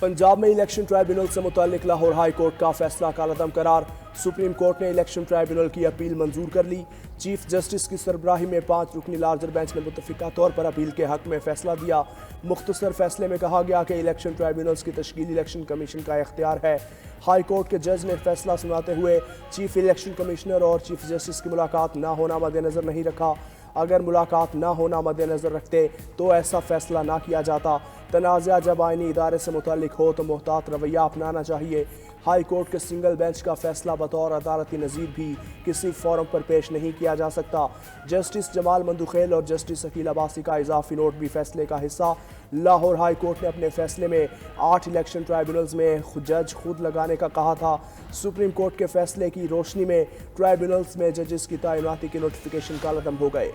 पंजाब में election tribunal से मुताल्लिक Lahore high court का फैसला कालअदम करार। सुप्रीम कोर्ट ने इलेक्शन ट्राइब्यूनल की अपील मंजूर कर ली। चीफ जस्टिस की सरबराही में 5 रुकनी लार्जर बेंच ने मुतफिका तौर पर अपील के हक में फैसला दिया। मुख्तसर फैसले में कहा गया कि इलेक्शन ट्राइब्यूनल्स की तश्कील इलेक्शन कमीशन का इख्तियार है। हाई कोर्ट के जज ने फैसला सुनाते हुए चीफ इलेक्शन कमिश्नर और चीफ जस्टिस की मुलाकात न होना मद्देनजर नहीं रखा। अगर मुलाकात ना होना मद्देनजर रखते तो ऐसा फैसला ना किया जाता। तनाज़ा जब आईनी इदारे से मुताल्लिक हो तो मुहतात रवैया अपनाना चाहिए। हाई कोर्ट के सिंगल बेंच का फैसला बतौर अदालती नज़ीर भी किसी फोरम पर पेश नहीं किया जा सकता। जस्टिस जमाल मंदुखेल और जस्टिस अकील अब्बासी का इजाफी नोट भी फैसले का हिस्सा। लाहौर हाई कोर्ट ने अपने फैसले में 8 इलेक्शन ट्राइब्यूनल्स में जज खुद लगाने का कहा था। सुप्रीम कोर्ट के फैसले की रोशनी में ट्राइब्यूनल्स में जजेस की तैनाती के नोटिफिकेशन कालअदम हो गए।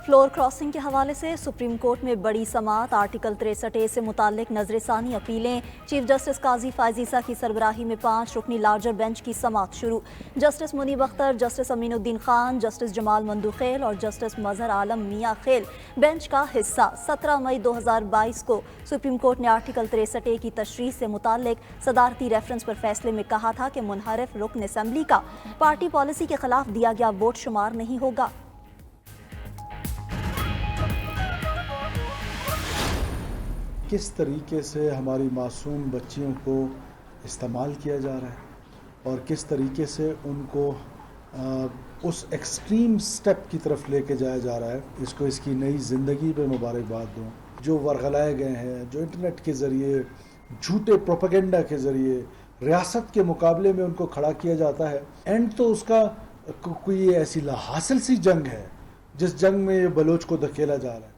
फ्लोर क्रॉसिंग के हवाले से सुप्रीम कोर्ट में बड़ी समाअत। आर्टिकल 63A से मुताल्लिक नजरसानी अपीलें। चीफ जस्टिस काजी फायजीसा की सरबराही में 5 रुकनी लार्जर बेंच की समाअत शुरू। Justice Munib Akhtar, justice Aminuddin Khan, justice Jamal Mandokhail और जस्टिस मजहर आलम मियां खेल बेंच का हिस्सा। 17 मई 2022 को सुप्रीम कोर्ट ने आर्टिकल 63A की तशरीह से मुताल्लिक सदारती रेफरेंस पर फैसले में कहा था कि मुनहरिफ रुकन असम्बली का पार्टी पॉलिसी के खिलाफ दिया गया वोट शुमार नहीं होगा। किस तरीके से हमारी मासूम बच्चियों को इस्तेमाल किया जा रहा है और किस तरीके से उनको उस एक्सट्रीम स्टेप की तरफ लेके जाया जा रहा है। इसको इसकी नई ज़िंदगी पे मुबारकबाद दूँ। जो वरगलाए गए हैं, जो इंटरनेट के ज़रिए झूठे प्रोपेगेंडा के ज़रिए रियासत के मुकाबले में उनको खड़ा किया जाता है। एंड तो उसका कोई ऐसी लाहासिल सी जंग है जिस जंग में ये बलोच को धकेला जा रहा है।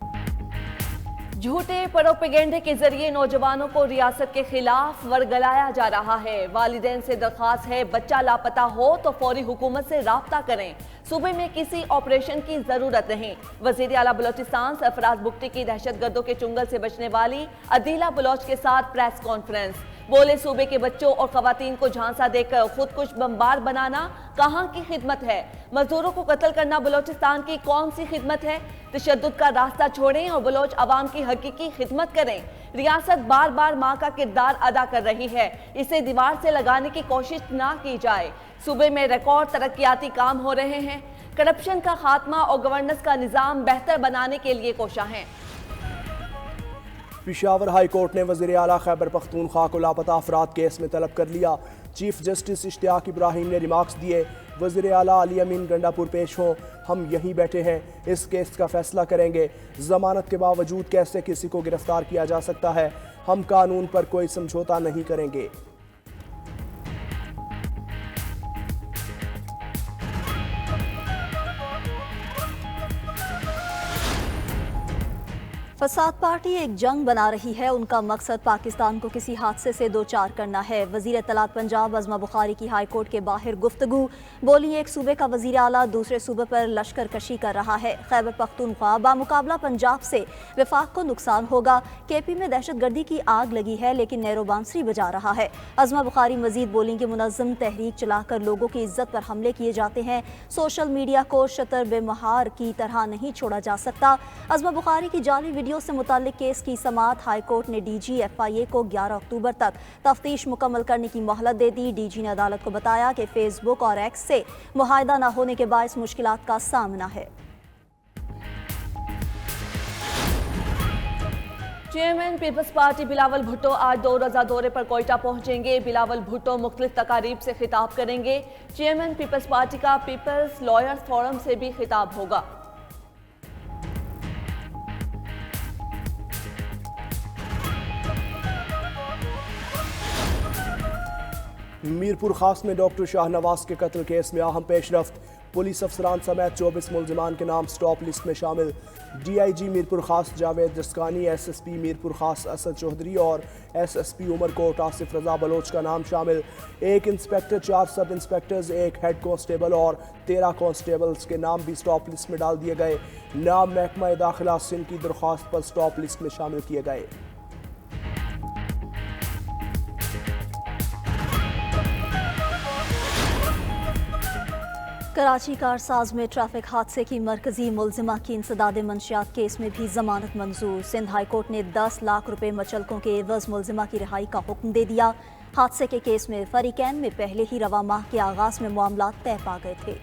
झूठे प्रोपेगेंडे के जरिए नौजवानों को रियासत के खिलाफ वरगलाया जा रहा है। वालिदैन से दरख्वास्त है, बच्चा लापता हो तो फौरी हुकूमत से राब्ता करें। सूबे में किसी ऑपरेशन की जरूरत नहीं। वजीर आला बलोचिस्तान सरफराज बुगटी की दहशतगर्दों के चुंगल से बचने वाली अदीला बलोच के साथ प्रेस कॉन्फ्रेंस। बोले, सूबे के बच्चों और खवातीन को झांसा देकर खुद कुछ बमबार बनाना कहाँ की खिदमत है? मजदूरों को कत्ल करना बलोचिस्तान की कौन सी खिदमत है? तशद्दुद का रास्ता छोड़ें और बलोच अवाम की हकीकी खिदमत करें। रियासत बार बार माँ का किरदार अदा कर रही है, इसे दीवार से लगाने की कोशिश ना की जाए। सूबे में रिकॉर्ड तरक्याती काम हो रहे हैं। करप्शन का खात्मा और गवर्नेंस का निज़ाम बेहतर बनाने के लिए कोशा है। पेशावर हाई कोर्ट ने वज़ीर आला खैबर पख्तूनख्वा को लापता अफराद केस में तलब कर लिया। चीफ जस्टिस इश्तियाक इब्राहिम ने रिमार्क्स दिए, वज़ीर आला अली अमीन गंडापुर पेश हों, हम यहीं बैठे हैं, इस केस का फैसला करेंगे। ज़मानत के बावजूद कैसे किसी को गिरफ्तार किया जा सकता है? हम कानून पर कोई समझौता नहीं करेंगे। फसाद पार्टी एक जंग बना रही है। उनका मकसद पाकिस्तान को किसी हादसे से दो चार करना है। वज़ीर इत्तलात पंजाब अज़मा बुखारी की हाई कोर्ट के बाहर गुफ्तगू। बोली, एक सूबे का वज़ीर आला दूसरे सूबे पर लश्कर कशी कर रहा है। खैबर पख्तूनख्वा बामुकाबला पंजाब से वफाक को नुकसान होगा। केपी में दहशतगर्दी की आग लगी है लेकिन नैरो बांसुरी बजा रहा है। अज़मा बुखारी मजीद बोली कि मुनज़्ज़म तहरीक चलाकर लोगों की इज्जत पर हमले किए जाते हैं। सोशल मीडिया को शतर बेमहार की तरह नहीं छोड़ा जा सकता। अज़मा बुखारी की जाली वीडियो से मुताल्लिक केस की समाअत हाई कोर्ट ने DG FIA को 11 अक्टूबर तक तफ्तीश मुकम्मल करने की मोहलत दे दी। DG ने अदालत को बताया कि फेसबुक और एक्स से मुआहदा न होने के बायस मुश्किलात का सामना है। Chairman Peoples Party Bilawal Bhutto आज 2 रोज़ा दौरे पर कोयटा पहुंचेंगे। बिलावल भुट्टो मुख्तलिफ तकारीब से खिताब करेंगे। चेयरमैन पीपल्स पार्टी का पीपल्स लॉयर्स फोरम से भी खिताब होगा। मीरपुर खास में डॉक्टर शाहनवाज के कत्ल केस में अहम पेशरफ्त। पुलिस अफसरान समेत 24 मुलजिमान के नाम स्टॉप लिस्ट में शामिल। DIG मीरपुर खास जावेद जसकानी, SSP मीरपुर खास असद चौधरी और SSP उमरकोट आसिफ रजा बलोच का नाम शामिल। 1 इंस्पेक्टर, 4 सब इंस्पेक्टर्स, 1 हेड कांस्टेबल और 13 कांस्टेबल्स के नाम भी स्टॉप लिस्ट में डाल दिए गए। नाम महकमा दाखिला सिंध की दरख्वास्त पर स्टॉप लिस्ट में शामिल किए गए। कराची कारसाज में ट्रैफिक हादसे की मरकजी मुलजिमा की इंसदाद मंशियात केस में भी जमानत मंजूर। सिंध हाई कोर्ट ने 10 लाख रुपए मचलकों के एवज मुलजिमा की रिहाई का हुक्म दे दिया। हादसे के केस में फरीकैन में पहले ही रवा माह के आगाज में मामला तय पा गए थे।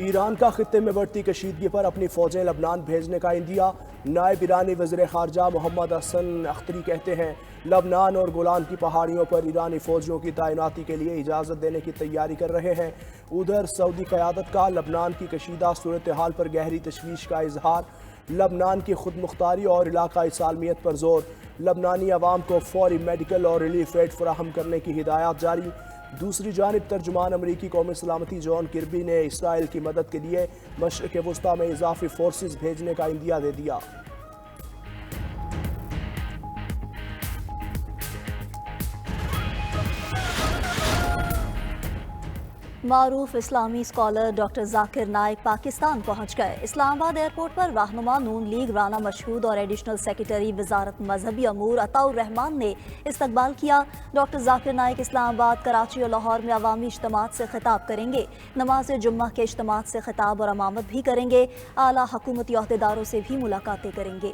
ईरान का खित्ते में बढ़ती कशीदगी पर अपनी फौजें लबनान भेजने का इंदिया। नायब ईरानी वज़ीर ख़ारजा मोहम्मद हसन अख्तरी कहते हैं लबनान और गोलान की पहाड़ियों पर ईरानी फौजियों की तैनाती के लिए इजाज़त देने की तैयारी कर रहे हैं। उधर सऊदी क़यादत का लबनान की कशीदा सूरत हाल पर गहरी तशवीश का इजहार। लबनान की खुद मुख्तारी और इलाकाई सालमियत पर जोर। लबनानी अवाम को फौरी मेडिकल और रिलीफ एड फराहम करने की हिदायत जारी। दूसरी जानिब तर्जुमान अमरीकी कौमी सलामती जॉन किर्बी ने इसराइल की मदद के लिए मशरिक़ वस्ता में इजाफी फोर्सेस भेजने का इंदिया दे दिया। मारूफ इस्लामी स्कॉलर डॉक्टर जाकिर नाइक पाकिस्तान पहुंच गए। इस्लामाबाद एयरपोर्ट पर रहनुमा नून लीग राना मशहूद और एडिशनल सेक्रेटरी वजारत मजहबी अमूर अताउर रहमान ने इस्तकबाल किया। डॉक्टर जाकिर नाइक इस्लामाबाद, कराची और लाहौर में अवामी इज्तिमात से खिताब करेंगे। नमाज जुम्मा के इज्तिमात से खिताब और अमामत भी करेंगे। आला हुकूमती अहदेदारों से भी मुलाकातें करेंगे।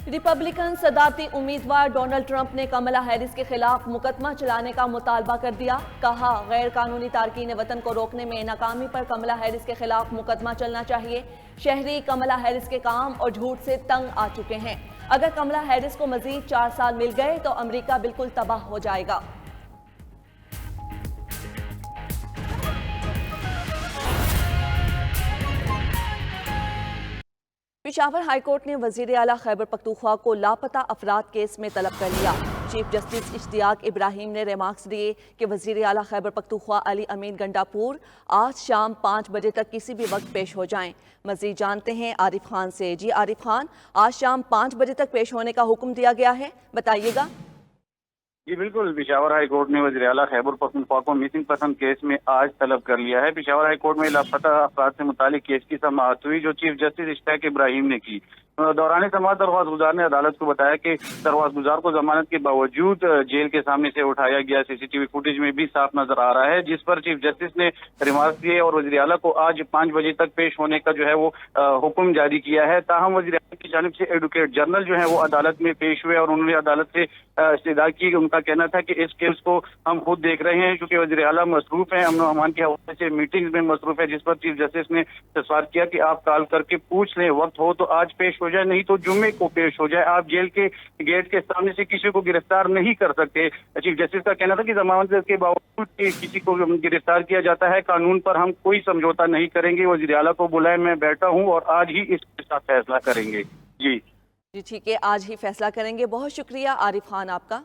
रिपब्लिकन सदारती उम्मीदवार डोनाल्ड ट्रंप ने कमला हैरिस के खिलाफ मुकदमा चलाने का मुतालबा कर दिया। कहा गैर कानूनी तारकीन वतन को रोकने में नाकामी पर कमला हैरिस के खिलाफ मुकदमा चलना चाहिए। शहरी कमला हैरिस के काम और झूठ से तंग आ चुके हैं। अगर कमला हैरिस को मजीद 4 साल मिल गए तो अमेरिका बिल्कुल तबाह हो जाएगा। पेशावर हाई कोर्ट ने वजीर आला खैबर पख्तूनख्वा को लापता अफराद केस में तलब कर लिया। चीफ जस्टिस इश्तियाक इब्राहिम ने रिमार्क्स दिए कि वजीर आला खैबर पख्तूनख्वा अली अमीन गंडापुर आज शाम 5 बजे तक किसी भी वक्त पेश हो जाएं। मजीद जानते हैं आरिफ खान से। जी आरिफ खान, आज शाम 5 बजे तक पेश होने का हुक्म दिया गया है, बताइएगा। जी बिल्कुल, पेशावर हाई कोर्ट ने वज़ीर आला खैबर पख्तूनख्वा को मिसिंग पर्सन केस में आज तलब कर लिया है। पेशावर हाई कोर्ट में लापता अफराद से मुतालिक केस की समाअत हुई जो चीफ जस्टिस इश्तियाक इब्राहिम ने की। दौरान समाअत दरख्वास्त गुजार ने अदालत को बताया कि दरख्वास्त गुजार को जमानत के बावजूद जेल के सामने से उठाया गया सीसीटीवी फुटेज में भी साफ नजर आ रहा है, जिस पर चीफ जस्टिस ने रिमार्क दिए और वज़ीर आला को आज 5 बजे तक पेश होने का जो है वो हुक्म जारी किया है। ताहम वज़ीर आला की जानिब से एडवोकेट जनरल जो है वो अदालत में पेश हुए और उन्होंने अदालत से इस्तदा की। उनका कहना था कि इस केस को हम खुद देख रहे हैं क्योंकि वज़ीर आला मसरूफ है, अमन अमान के हवाले से मीटिंग में मसरूफ है, जिस पर चीफ जस्टिस ने सवाल किया कि आप कॉल करके पूछ लें, वक्त हो तो आज पेश हो जाए, नहीं तो जुम्मे को पेश हो जाए। आप जेल के गेट के सामने से किसी को गिरफ्तार नहीं कर सकते। चीफ जस्टिस का कहना था कि जमानत के बावजूद किसी को गिरफ्तार किया जाता है, कानून पर हम कोई समझौता नहीं करेंगे। वज़ीर आला को बुलाए, मैं बैठा हूँ और आज ही इसका फैसला करेंगे। जी ठीक है, आज ही फैसला करेंगे। बहुत शुक्रिया आरिफ खान आपका।